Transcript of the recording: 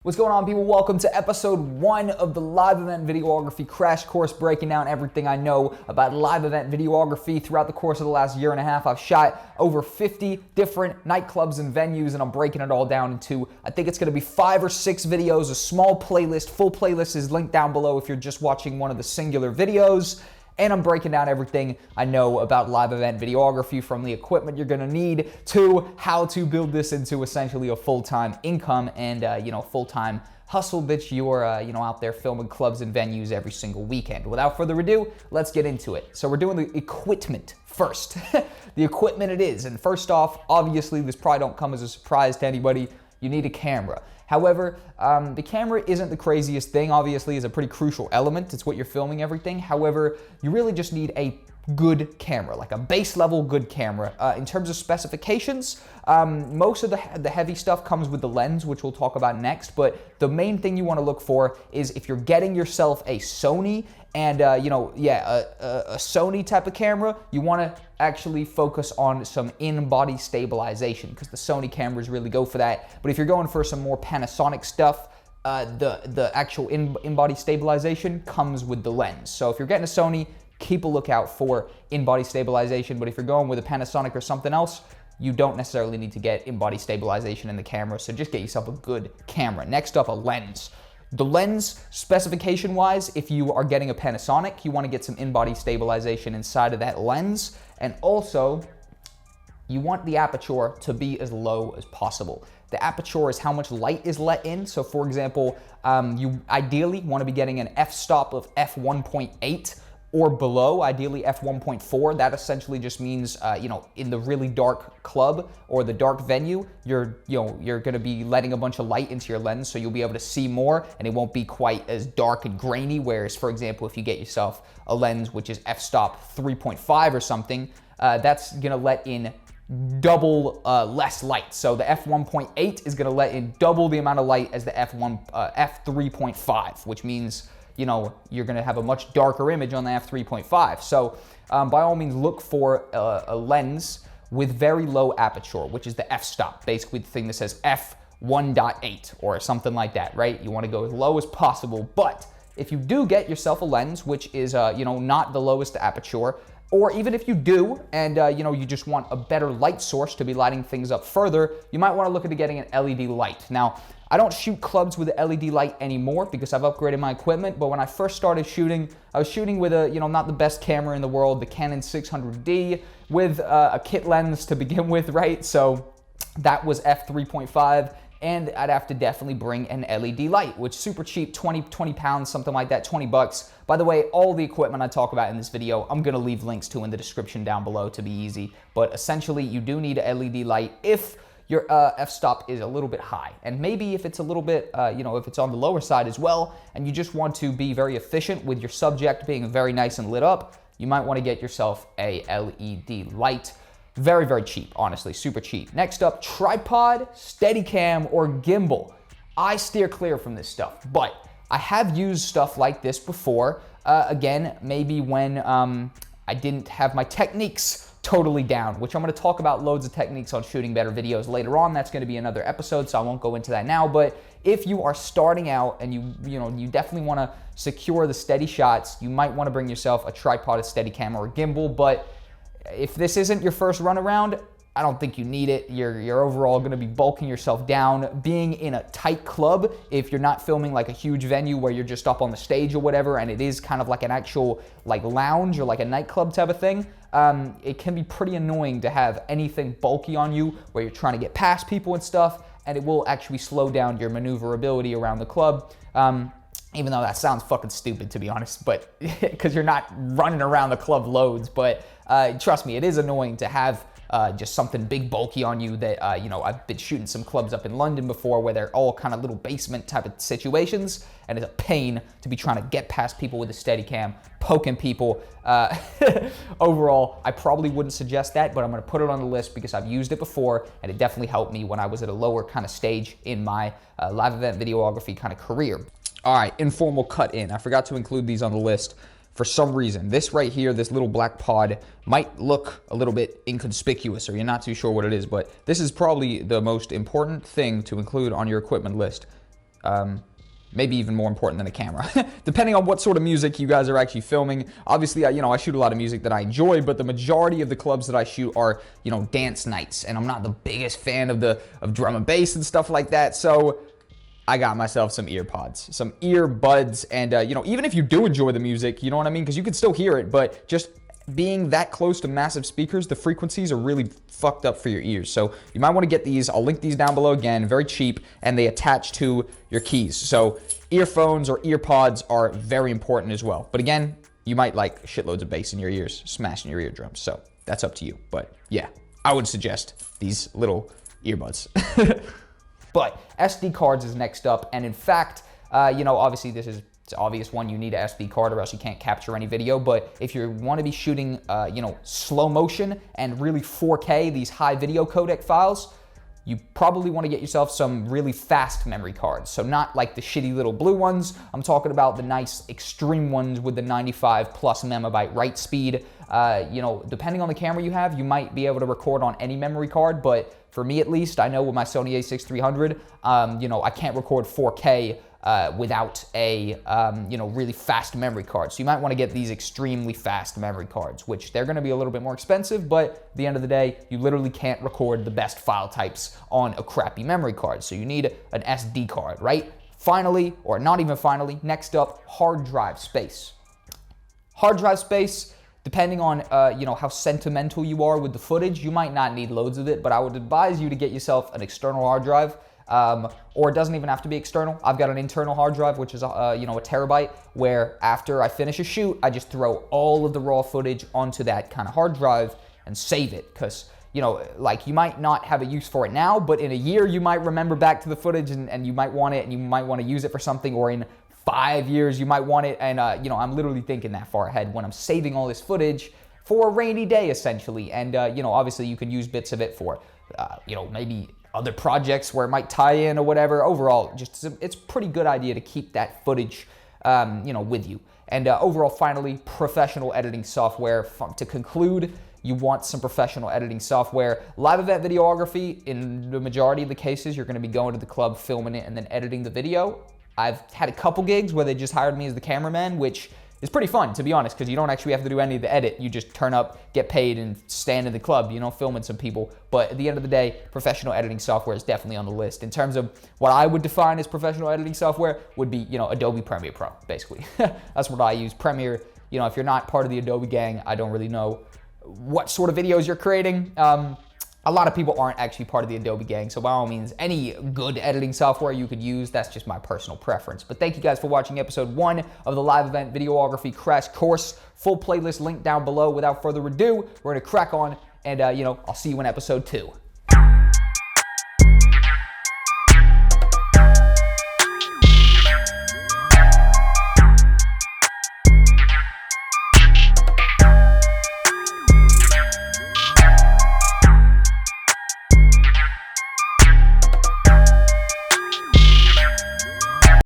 What's going on, people? Welcome to episode 1 of the live event videography crash course, breaking down everything I know about live event videography. Throughout the course of the last year and a half, I've shot over 50 different nightclubs and venues, and I'm breaking it all down into, I think it's going to be 5 or 6 videos, a small playlist. Full playlist is linked down below if you're just watching one of the singular videos. And I'm breaking down everything I know about live event videography, from the equipment you're gonna need to how to build this into essentially a full-time income and full-time hustle that you're out there filming clubs and venues every single weekend. Without further ado, let's get into it. So we're doing the equipment first. The equipment it is. And first off, obviously this probably don't come as a surprise to anybody. You need a camera. However, the camera isn't the craziest thing. Obviously, it's a pretty crucial element. It's what you're filming everything. However, you really just need a good camera, like a base level good camera. In terms of specifications, most of the heavy stuff comes with the lens, which we'll talk about next. But the main thing you want to look for is if you're getting yourself a Sony and a Sony type of camera, you want to actually focus on some in-body stabilization, because the Sony cameras really go for that. But if you're going for some more Panasonic stuff, the actual in-body stabilization comes with the lens. So if you're getting a Sony, keep a lookout for in-body stabilization. But if you're going with a Panasonic or something else, you don't necessarily need to get in-body stabilization in the camera. So just get yourself a good camera. Next up, a lens. The lens, specification-wise, if you are getting a Panasonic, you want to get some in-body stabilization inside of that lens. And also, you want the aperture to be as low as possible. The aperture is how much light is let in. So for example, you ideally want to be getting an f-stop of f1.8 or below, ideally f1.4. That essentially just means, in the really dark club or the dark venue, you're going to be letting a bunch of light into your lens, so you'll be able to see more, and it won't be quite as dark and grainy. Whereas, for example, if you get yourself a lens which is f-stop 3.5 or something, that's going to let in double less light. So the f1.8 is going to let in double the amount of light as the f3.5, which means you're going to have a much darker image on the f3.5. So by all means, look for a lens with very low aperture, which is the f-stop, basically the thing that says f1.8 or something like that, right? You want to go as low as possible. But if you do get yourself a lens which is not the lowest aperture, or even if you do and you just want a better light source to be lighting things up further, you might want to look into getting an LED light. Now, I don't shoot clubs with an LED light anymore because I've upgraded my equipment, but when I first started shooting, I was shooting with a, not the best camera in the world, the Canon 600D, with a kit lens to begin with, right? So that was f3.5, and I'd have to definitely bring an LED light, which is super cheap, 20 pounds, something like that, 20 bucks. By the way, all the equipment I talk about in this video, I'm gonna leave links to in the description down below to be easy. But essentially, you do need a LED light if your f-stop is a little bit high. And maybe if it's a little bit, if it's on the lower side as well, and you just want to be very efficient with your subject being very nice and lit up, you might want to get yourself a LED light. Very, very cheap, honestly, super cheap. Next up, tripod, Steadicam, or gimbal. I steer clear from this stuff, but I have used stuff like this before. Again, maybe when I didn't have my techniques totally down, which I'm going to talk about loads of techniques on shooting better videos later on. That's going to be another episode, so I won't go into that now. But if you are starting out and you definitely want to secure the steady shots, you might want to bring yourself a tripod, a Steadicam, or a gimbal. But if this isn't your first run around, I don't think you need it. You're overall going to be bulking yourself down. Being in a tight club, if you're not filming like a huge venue where you're just up on the stage or whatever, and it is kind of like an actual like lounge or like a nightclub type of thing, it can be pretty annoying to have anything bulky on you where you're trying to get past people and stuff, and it will actually slow down your maneuverability around the club. Even though that sounds fucking stupid, to be honest, but because you're not running around the club loads. But trust me, it is annoying to have just something big bulky on you that, I've been shooting some clubs up in London before where they're all kind of little basement type of situations, and it's a pain to be trying to get past people with a Steadicam, poking people. Overall, I probably wouldn't suggest that, but I'm going to put it on the list because I've used it before, and it definitely helped me when I was at a lower kind of stage in my live event videography kind of career. All right, informal cut in. I forgot to include these on the list for some reason. This right here, this little black pod, might look a little bit inconspicuous or you're not too sure what it is, but this is probably the most important thing to include on your equipment list. Maybe even more important than a camera, depending on what sort of music you guys are actually filming. Obviously, I shoot a lot of music that I enjoy, but the majority of the clubs that I shoot are, dance nights, and I'm not the biggest fan of drum and bass and stuff like that. So I got myself some earpods, some earbuds, and even if you do enjoy the music, you know what I mean, because you can still hear it, but just being that close to massive speakers, the frequencies are really fucked up for your ears. So you might want to get these. I'll link these down below again, very cheap, and they attach to your keys. So earphones or earpods are very important as well. But again, you might like shitloads of bass in your ears, smashing your eardrums. So that's up to you. But yeah, I would suggest these little earbuds. But SD cards is next up. And in fact, obviously this is, it's obvious one, you need an SD card or else you can't capture any video. But if you want to be shooting, slow motion and really 4K, these high video codec files, you probably want to get yourself some really fast memory cards. So not like the shitty little blue ones. I'm talking about the nice extreme ones with the 95 plus megabyte write speed. Depending on the camera you have, you might be able to record on any memory card, but for me at least, I know with my Sony a6300, I can't record 4K without a really fast memory card. So you might want to get these extremely fast memory cards, which they're going to be a little bit more expensive, but at the end of the day, you literally can't record the best file types on a crappy memory card. So you need an SD card, right? Finally, or not even finally, next up, hard drive space. Hard drive space, depending on how sentimental you are with the footage, you might not need loads of it, but I would advise you to get yourself an external hard drive. Or it doesn't even have to be external. I've got an internal hard drive, which is a terabyte, where after I finish a shoot, I just throw all of the raw footage onto that kind of hard drive and save it. Because, you might not have a use for it now, but in a year, you might remember back to the footage and you might want it and you might want to use it for something, or in 5 years, you might want it. And, I'm literally thinking that far ahead when I'm saving all this footage for a rainy day, essentially. And, obviously you can use bits of it for, maybe other projects where it might tie in or whatever. Overall, it's a pretty good idea to keep that footage, with you. And overall, finally, professional editing software. To conclude, you want some professional editing software. Live event videography, in the majority of the cases, you're going to be going to the club, filming it, and then editing the video. I've had a couple gigs where they just hired me as the cameraman, which is pretty fun, to be honest, because you don't actually have to do any of the edit. You just turn up, get paid, and stand in the club, filming some people. But at the end of the day, professional editing software is definitely on the list. In terms of what I would define as professional editing software would be, Adobe Premiere Pro, basically. That's what I use. Premiere, if you're not part of the Adobe gang, I don't really know what sort of videos you're creating. A lot of people aren't actually part of the Adobe gang, so by all means, any good editing software you could use, that's just my personal preference. But thank you guys for watching episode 1 of the live event videography crash course. Full playlist link down below. Without further ado, we're gonna crack on, and I'll see you in episode 2.